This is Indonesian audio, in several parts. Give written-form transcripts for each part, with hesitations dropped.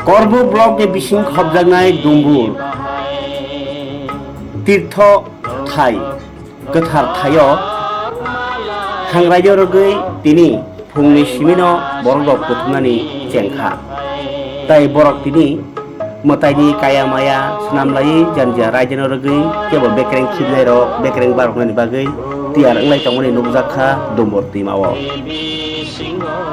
Korbo blok ni bising khobjangnai Dumbur Tirtho Thai Gothar Thaio Hangraijo rogoi tini phungni simino borok rok buthumnani chengkha tai borok tini motaini kaya maya snamlai janja raijano rogoi kebo bekreng khibnai rok bekreng baroknani bagai tiar englai tongmani nukjakha Dumbur timao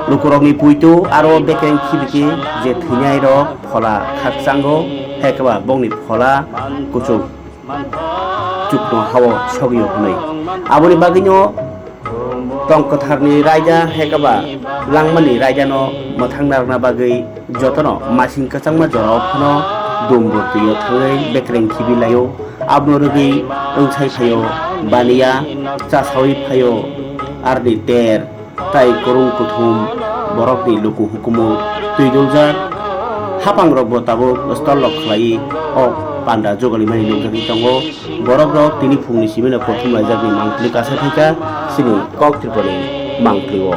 lukurokni puitu aro bekreng khibiki je thynai rok phola khakchango hekaba bongni phola kuchuk chukno hawo sogio hunai aboni bagino tongkotharni raija hekaba langmani raijano mothangnarna bagai jotono masing kachangma jorao phono Dumbur tiyo thangai bekreng khibilayo abno rogoi ongsai phayo baniya chasawi phayo arni ter tai korung kuthum borokni luku hukumu tuidoljak hapang rok botabo stol lok khlai ok panda jogalimani nukjagui tongo borok rok tini phungni simino kothum laijakni mangpili kasa thaika sini kok triponi mangpili o